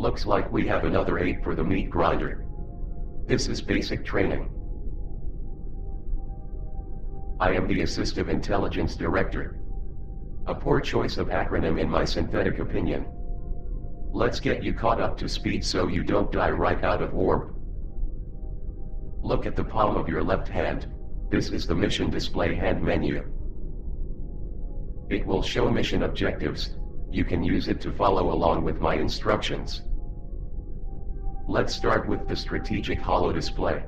Looks like we have another 8 for the meat grinder. This is basic training. I am the Assistive Intelligence Director. A poor choice of acronym in my synthetic opinion. Let's get you caught up to speed so you don't die right out of warp. Look at the palm of your left hand. This is the mission display hand menu. It will show mission objectives. You can use it to follow along with my instructions. Let's start with the strategic holo display.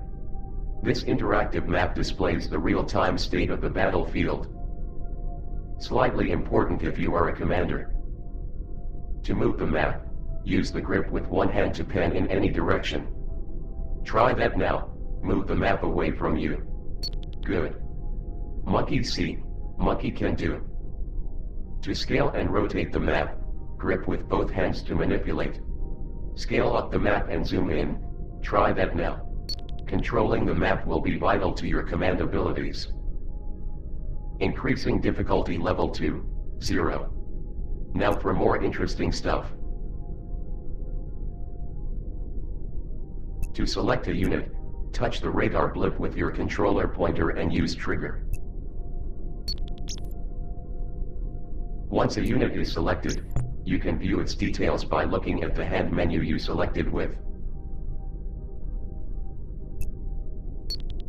This interactive map displays the real-time state of the battlefield. Slightly important if you are a commander. To move the map, use the grip with one hand to pan in any direction. Try that now. Move the map away from you. Good. Monkey see, monkey can do. To scale and rotate the map, grip with both hands to manipulate. Scale up the map and zoom in. Try that now. Controlling the map will be vital to your command abilities. Increasing difficulty level to 0. Now for more interesting stuff. To select a unit, touch the radar blip with your controller pointer and use trigger. Once a unit is selected, you can view its details by looking at the hand menu you selected with.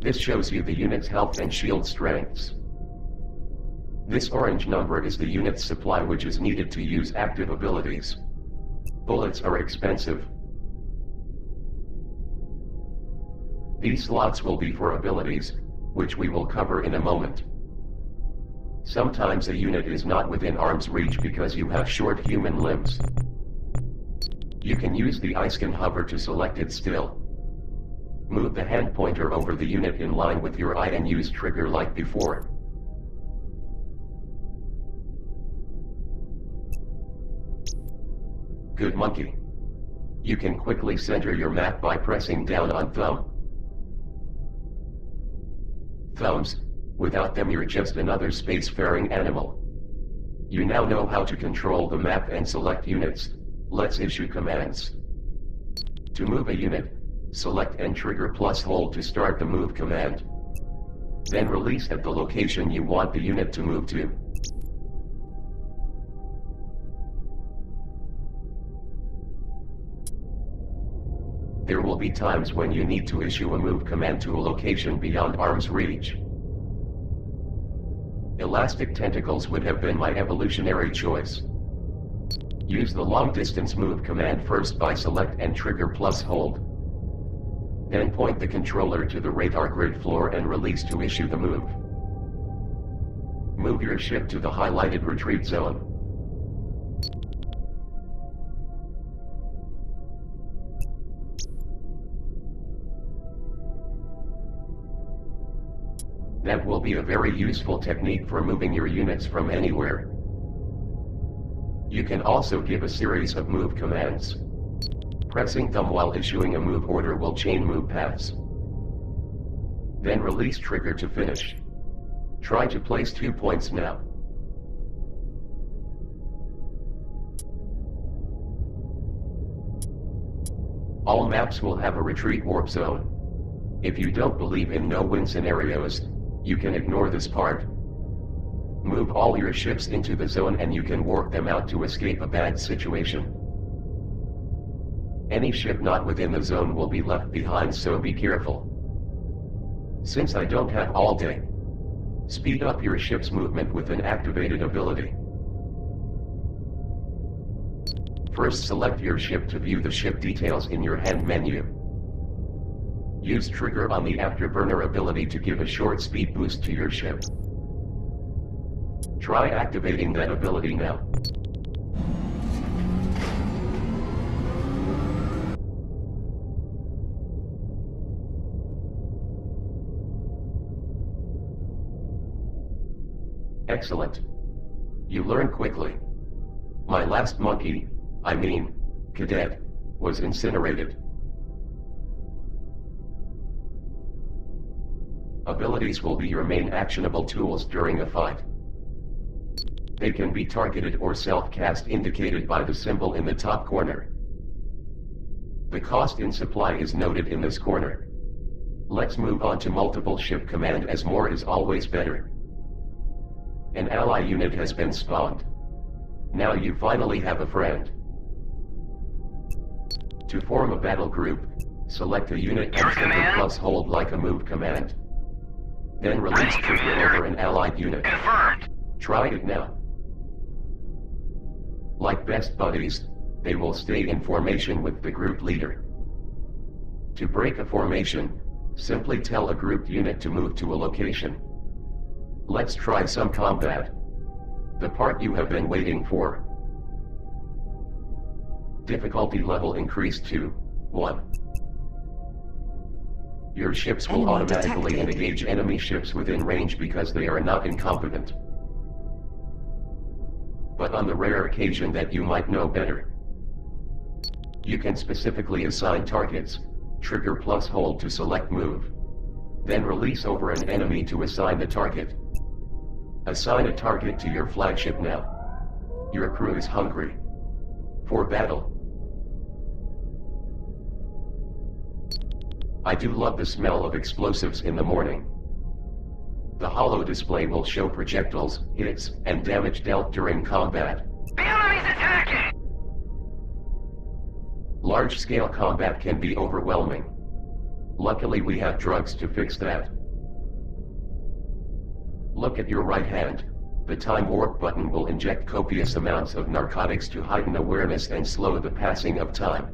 This shows you the unit's health and shield strengths. This orange number is the unit's supply which is needed to use active abilities. Bullets are expensive. These slots will be for abilities, which we will cover in a moment. Sometimes a unit is not within arm's reach because you have short human limbs. You can use the icon hover to select it still. Move the hand pointer over the unit in line with your eye and use trigger like before. Good monkey. You can quickly center your map by pressing down on thumb. Thumbs, without them you're just another spacefaring animal. You now know how to control the map and select units. Let's issue commands. To move a unit, select and trigger plus hold to start the move command. Then release at the location you want the unit to move to. There will be times when you need to issue a move command to a location beyond arm's reach. Elastic tentacles would have been my evolutionary choice. Use the long distance move command first by select and trigger plus hold. Then point the controller to the radar grid floor and release to issue the move. Move your ship to the highlighted retreat zone. That will be a very useful technique for moving your units from anywhere. You can also give a series of move commands. Pressing thumb while issuing a move order will chain move paths. Then release trigger to finish. Try to place 2 points now. All maps will have a retreat warp zone. If you don't believe in no-win scenarios, you can ignore this part. Move all your ships into the zone and you can warp them out to escape a bad situation. Any ship not within the zone will be left behind, so be careful. Since I don't have all day, speed up your ship's movement with an activated ability. First select your ship to view the ship details in your hand menu. Use trigger on the afterburner ability to give a short speed boost to your ship. Try activating that ability now. Excellent. You learn quickly. My last monkey, cadet, was incinerated. Abilities will be your main actionable tools during a fight. They can be targeted or self-cast indicated by the symbol in the top corner. The cost in supply is noted in this corner. Let's move on to multiple ship command, as more is always better. An ally unit has been spawned. Now you finally have a friend. To form a battle group, select a unit and trigger plus hold like a move command. Then release trigger over an allied unit. Confirmed. Try it now. Like best buddies, they will stay in formation with the group leader. To break a formation, simply tell a grouped unit to move to a location. Let's try some combat. The part you have been waiting for. Difficulty level increased to 1. Your ships will automatically engage enemy ships within range because they are not incompetent. But on the rare occasion that you might know better, you can specifically assign targets, trigger plus hold to select move. Then release over an enemy to assign the target. Assign a target to your flagship now. Your crew is hungry for battle. I do love the smell of explosives in the morning. The holo display will show projectiles, hits, and damage dealt during combat. The enemy's attacking! Large-scale combat can be overwhelming. Luckily we have drugs to fix that. Look at your right hand. The time warp button will inject copious amounts of narcotics to heighten awareness and slow the passing of time.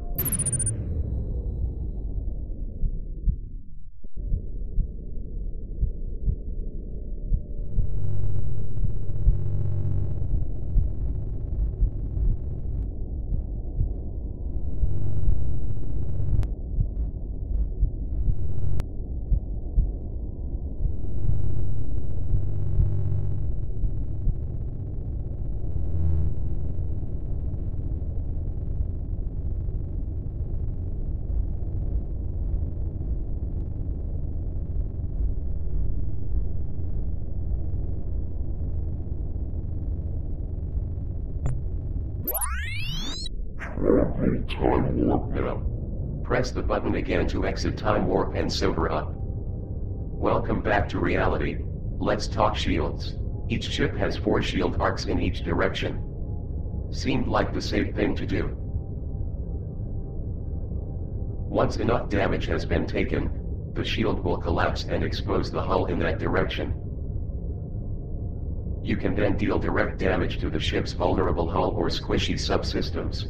Time warp now. Press the button again to exit time warp and sober up. Welcome back to reality. Let's talk shields. Each ship has 4 shield arcs in each direction. Seemed like the safe thing to do. Once enough damage has been taken, the shield will collapse and expose the hull in that direction. You can then deal direct damage to the ship's vulnerable hull or squishy subsystems.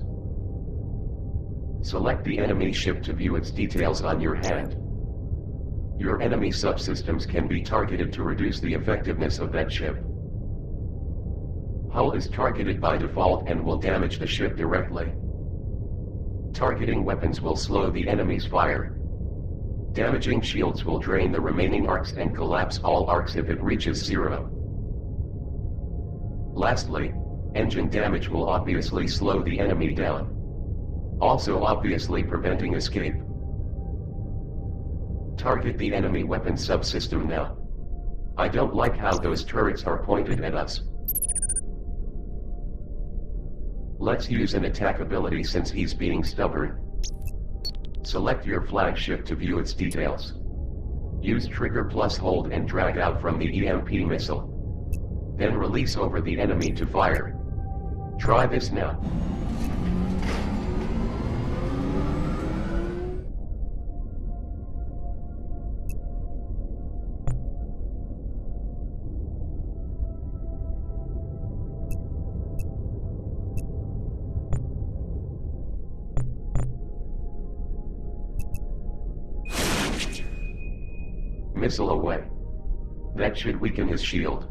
Select the enemy ship to view its details on your hand. Your enemy subsystems can be targeted to reduce the effectiveness of that ship. Hull is targeted by default and will damage the ship directly. Targeting weapons will slow the enemy's fire. Damaging shields will drain the remaining arcs and collapse all arcs if it reaches 0. Lastly, engine damage will obviously slow the enemy down, also obviously preventing escape. Target the enemy weapon subsystem now. I don't like how those turrets are pointed at us. Let's use an attack ability since he's being stubborn. Select your flagship to view its details. Use trigger plus hold and drag out from the EMP missile. Then release over the enemy to fire. Try this now. Missile away. That should weaken his shield.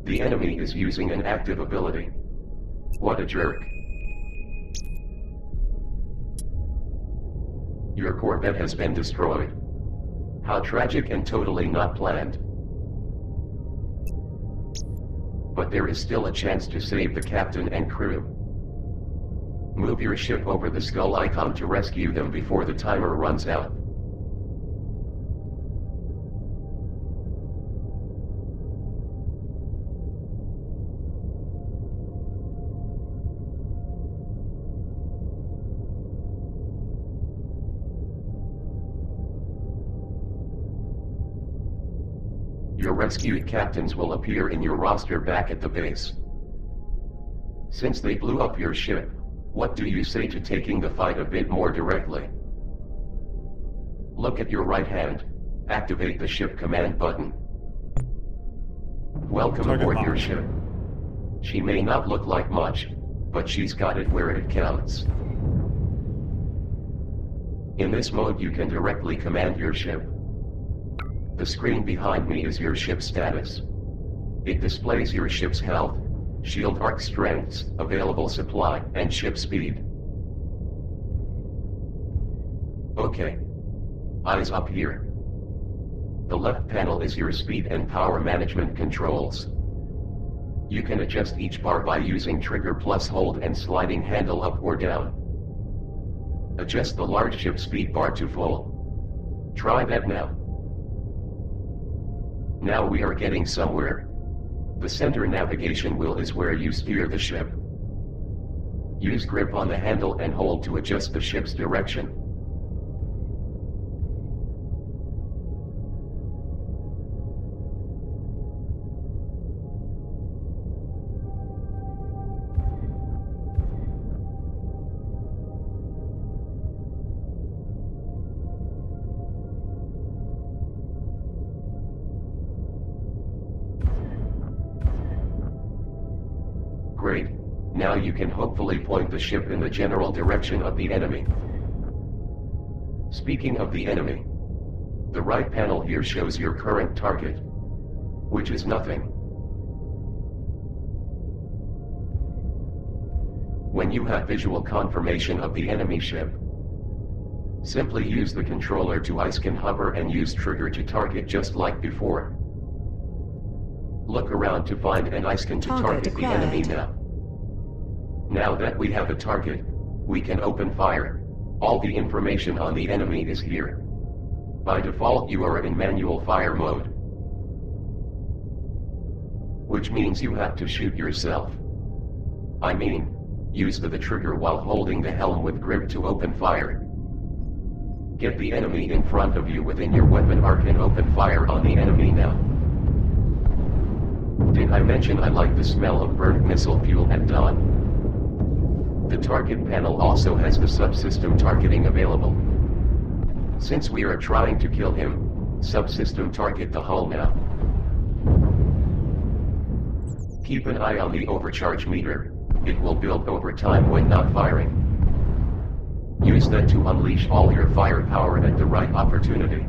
The enemy is using an active ability. What a jerk. Your Corvette has been destroyed. How tragic and totally not planned. But there is still a chance to save the captain and crew. Move your ship over the skull icon to rescue them before the timer runs out. Your rescued captains will appear in your roster back at the base. Since they blew up your ship, what do you say to taking the fight a bit more directly? Look at your right hand. Activate the ship command button. Welcome Target aboard locked. your ship. She may not look like much, but she's got it where it counts. In this mode you can directly command your ship. The screen behind me is your ship status. It displays your ship's health, shield arc strengths, available supply, and ship speed. Okay. Eyes up here. The left panel is your speed and power management controls. You can adjust each bar by using trigger plus hold and sliding handle up or down. Adjust the large ship speed bar to full. Try that now. Now we are getting somewhere. The center navigation wheel is where you steer the ship. Use grip on the handle and hold to adjust the ship's direction. Great. Now you can hopefully point the ship in the general direction of the enemy. Speaking of the enemy, the right panel here shows your current target, which is nothing. When you have visual confirmation of the enemy ship, simply use the controller to icon hover and use trigger to target just like before. Look around to find an icon to target the enemy now. Now that we have a target, we can open fire. All the information on the enemy is here. By default you are in manual fire mode, which means you have to shoot yourself. I mean, use the trigger while holding the helm with grip to open fire. Get the enemy in front of you within your weapon arc and open fire on the enemy now. Did I mention I like the smell of burnt missile fuel at dawn? The target panel also has the subsystem targeting available. Since we are trying to kill him, subsystem target the hull now. Keep an eye on the overcharge meter. It will build over time when not firing. Use that to unleash all your firepower at the right opportunity.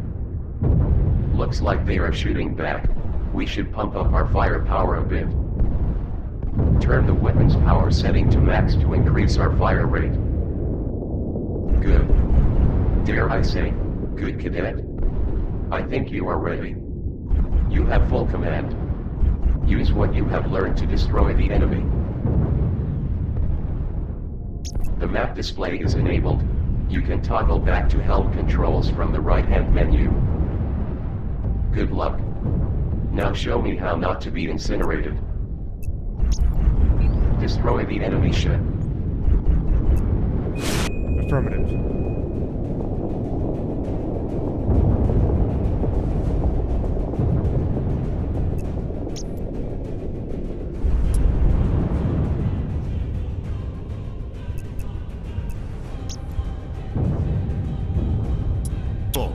Looks like they are shooting back. We should pump up our firepower a bit. Turn the weapon's power setting to max to increase our fire rate. Good. Dare I say, good cadet? I think you are ready. You have full command. Use what you have learned to destroy the enemy. The map display is enabled. You can toggle back to helm controls from the right-hand menu. Good luck. Now show me how not to be incinerated. Destroy the enemy ship. Affirmative. Full.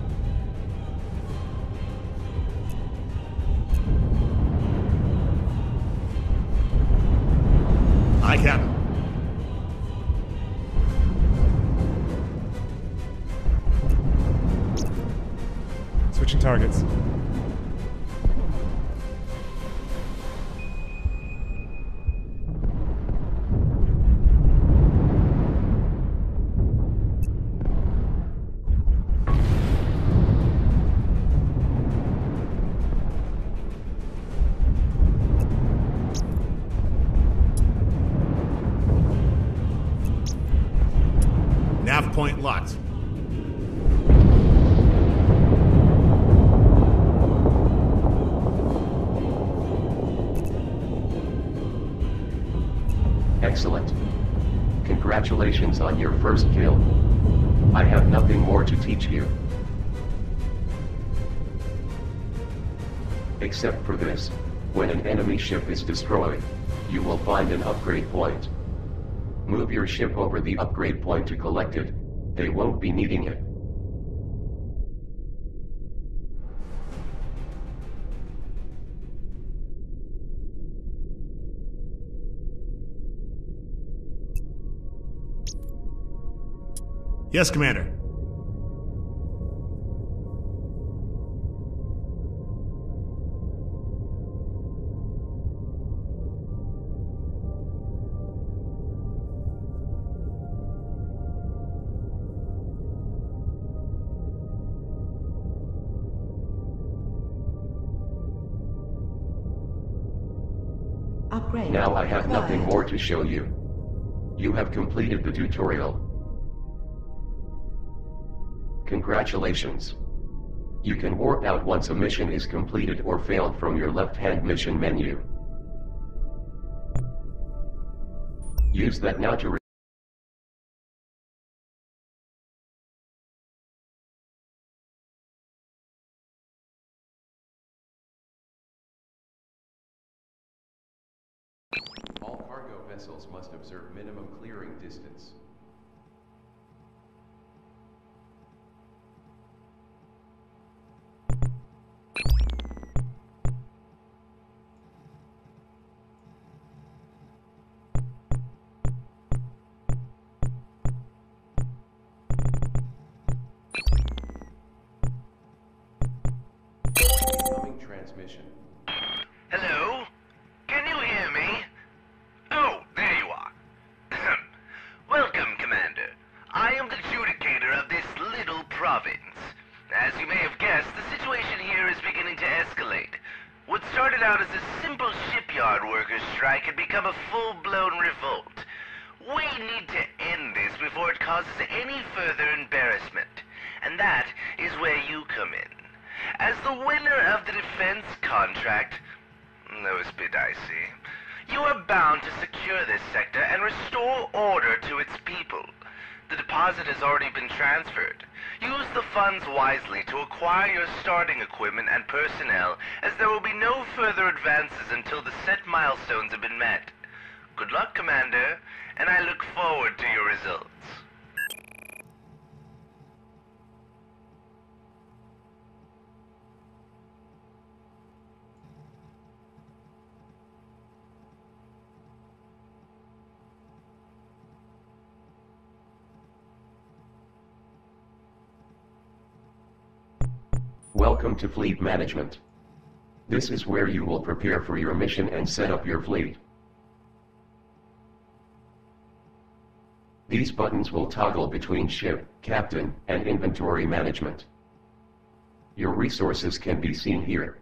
Aye, Captain. Switching targets. Nav point locked. Excellent. Congratulations on your first kill. I have nothing more to teach you. Except for this, when an enemy ship is destroyed, you will find an upgrade point. Move your ship over the upgrade point to collect it. They won't be needing it. Yes, Commander. Upgrade. Now I have nothing required. more to show you. You have completed the tutorial. Congratulations. You can warp out once a mission is completed or failed from your left-hand mission menu. Use that now to all cargo vessels must observe minimum clearing distance. Incoming transmission. Hello? Can you hear me? Oh, there you are. Welcome, Commander. I am the adjudicator of this little province. As you may have guessed, the situation here is beginning to escalate. What started out as a simple shipyard workers' strike had become a full-blown revolt. We need to end this before it causes any further embarrassment. And that is where you come in. As the winner of the defense contract, that was a bit dicey, you are bound to secure this sector and restore order to its people. The deposit has already been transferred. Use the funds wisely to acquire your starting equipment and personnel, as there will be no further advances until the set milestones have been met. Good luck, Commander, and I look forward to your results. Welcome to Fleet Management. This is where you will prepare for your mission and set up your fleet. These buttons will toggle between ship, captain, and inventory management. Your resources can be seen here.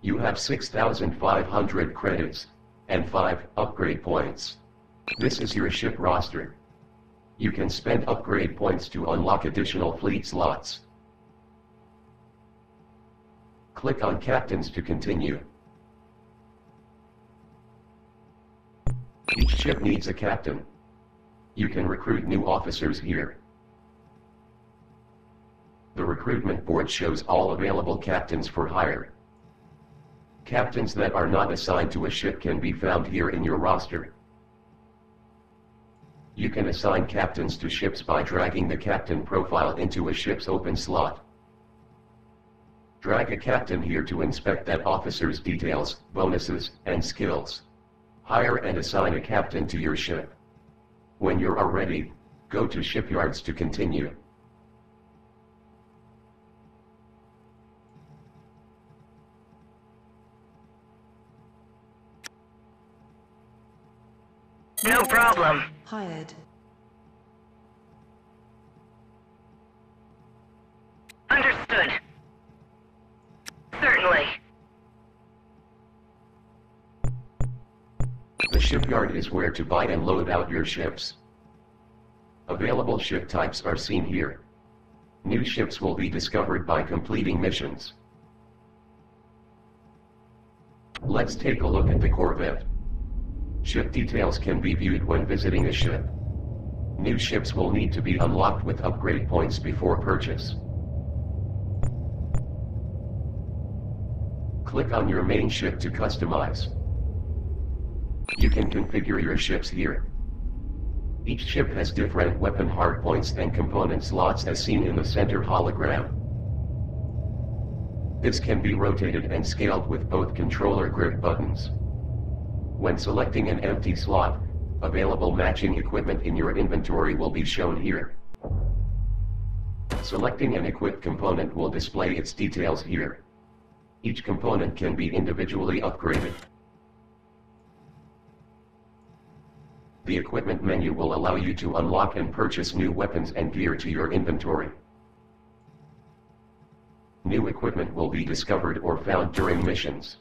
You have 6,500 credits, and 5 upgrade points. This is your ship roster. You can spend upgrade points to unlock additional fleet slots. Click on Captains to continue. Each ship needs a captain. You can recruit new officers here. The recruitment board shows all available captains for hire. Captains that are not assigned to a ship can be found here in your roster. You can assign captains to ships by dragging the captain profile into a ship's open slot. Drag a captain here to inspect that officer's details, bonuses, and skills. Hire and assign a captain to your ship. When you are ready, go to shipyards to continue. No problem. Hired. Understood. Certainly. The shipyard is where to buy and load out your ships. Available ship types are seen here. New ships will be discovered by completing missions. Let's take a look at the Corvette. Ship details can be viewed when visiting a ship. New ships will need to be unlocked with upgrade points before purchase. Click on your main ship to customize. You can configure your ships here. Each ship has different weapon hardpoints and component slots as seen in the center hologram. This can be rotated and scaled with both controller grip buttons. When selecting an empty slot, available matching equipment in your inventory will be shown here. Selecting an equipped component will display its details here. Each component can be individually upgraded. The equipment menu will allow you to unlock and purchase new weapons and gear to your inventory. New equipment will be discovered or found during missions.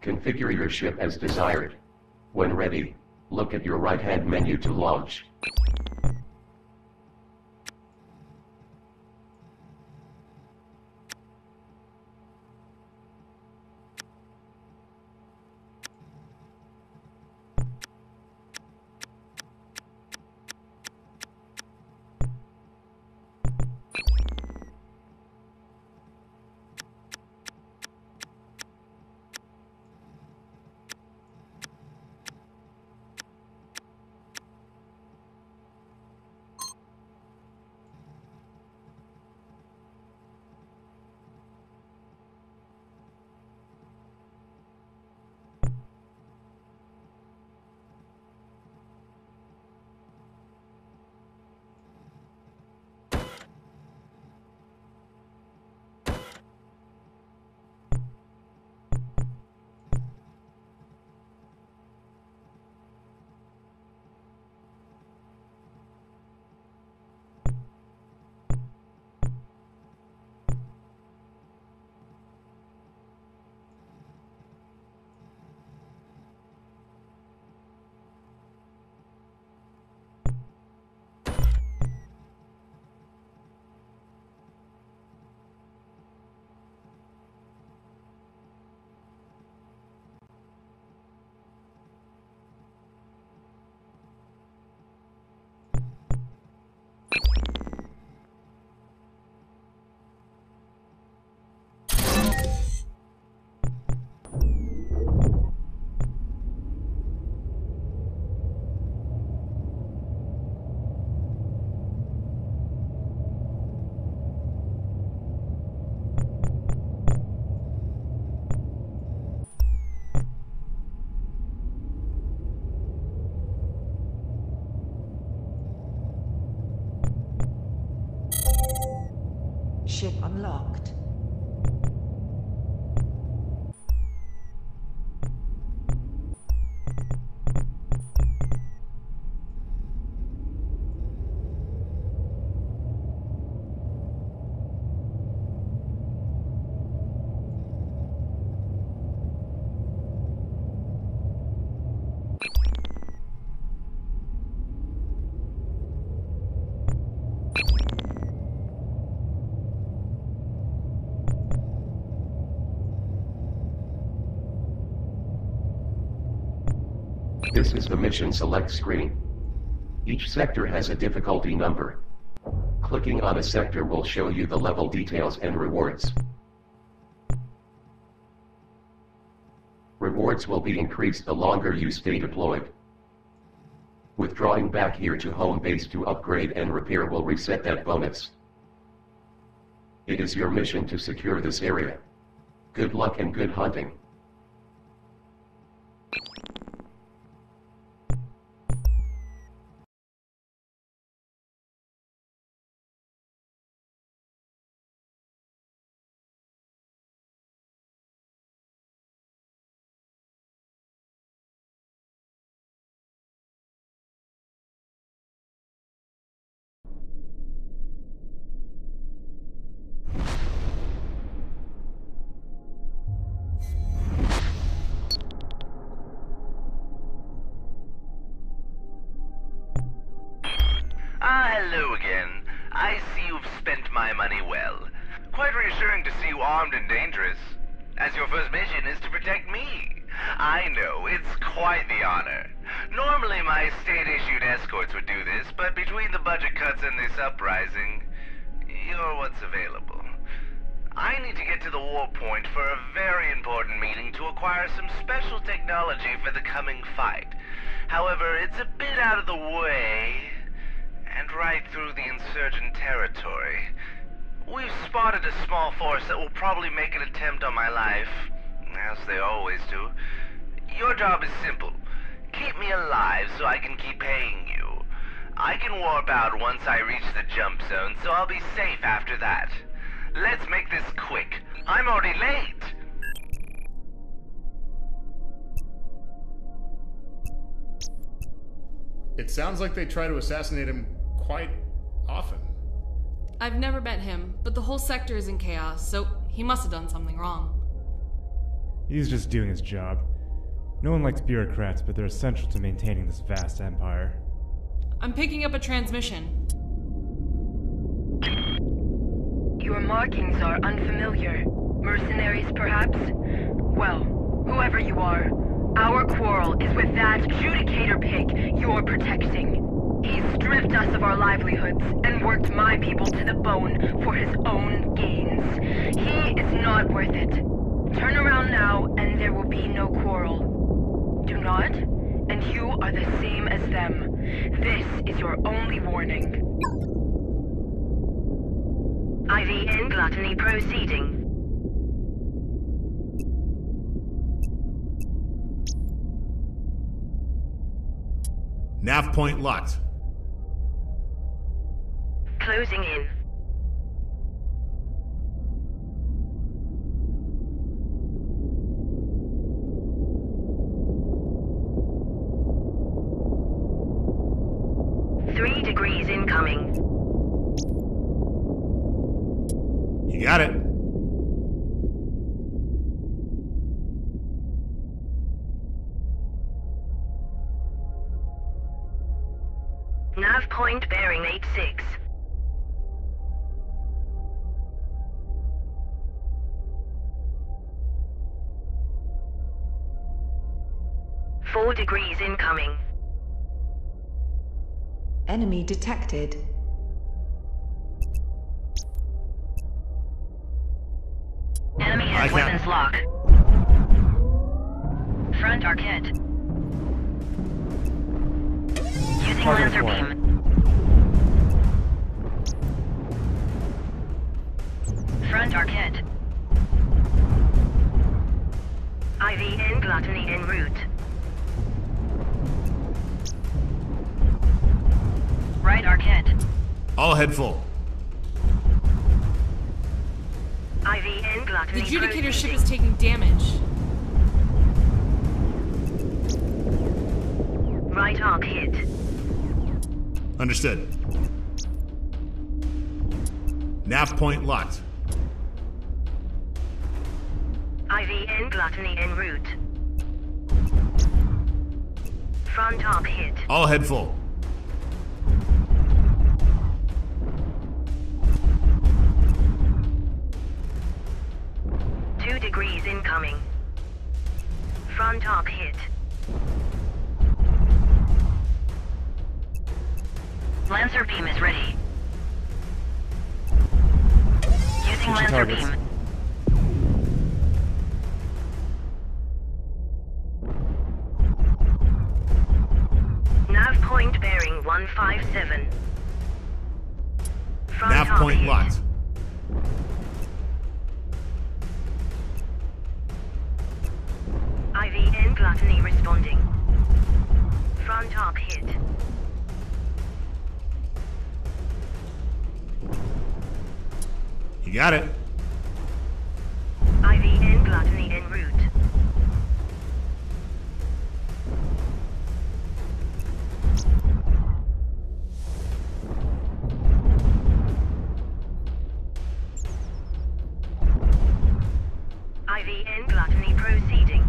Configure your ship as desired. When ready, look at your right-hand menu to launch. Ship unlocked. This is the mission select screen. Each sector has a difficulty number. Clicking on a sector will show you the level details and rewards. Rewards will be increased the longer you stay deployed. Withdrawing back here to home base to upgrade and repair will reset that bonus. It is your mission to secure this area. Good luck and good hunting. Hello again. I see you've spent my money well. Quite reassuring to see you armed and dangerous, as your first mission is to protect me. I know, it's quite the honor. Normally my state-issued escorts would do this, but between the budget cuts and this uprising, you're what's available. I need to get to the war point for a very important meeting to acquire some special technology for the coming fight. However, it's a bit out of the way, and right through the insurgent territory. We've spotted a small force that will probably make an attempt on my life, as they always do. Your job is simple. Keep me alive so I can keep paying you. I can warp out once I reach the jump zone, so I'll be safe after that. Let's make this quick. I'm already late. It sounds like they try to assassinate him quite often. I've never met him, but the whole sector is in chaos, so he must have done something wrong. He's just doing his job. No one likes bureaucrats, but they're essential to maintaining this vast empire. I'm picking up a transmission. Your markings are unfamiliar. Mercenaries, perhaps? Well, whoever you are, our quarrel is with that adjudicator pig you're protecting. He's stripped us of our livelihoods and worked my people to the bone for his own gains. He is not worth it. Turn around now, and there will be no quarrel. Do not, and you are the same as them. This is your only warning. IVN gluttony proceeding. Nav point locked. Closing in. Three degrees incoming. You got it. Nav point bearing 86. Four degrees incoming. Enemy detected. Enemy has weapons lock. Front arcade. Using laser beam. Front arcade. IVN gluttony en route. Right arcade. All head full. IVN The gluttony adjudicator ship proceeding. is taking damage. Right arc hit. Understood. Nav point locked. IVN gluttony en route. Front arc hit. All head full. Degrees incoming. Front arc hit. Lancer beam is ready. Using Lancer targets. beam. Nav point bearing 157. Front Nav arc point hit. locked. IVN gluttony responding. Front arc hit. You got it. IVN gluttony en route. IVN gluttony proceeding.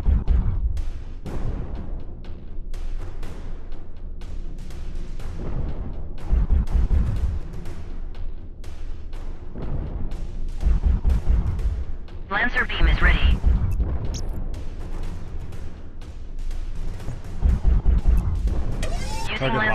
Lancer beam is ready. Using Target Lancer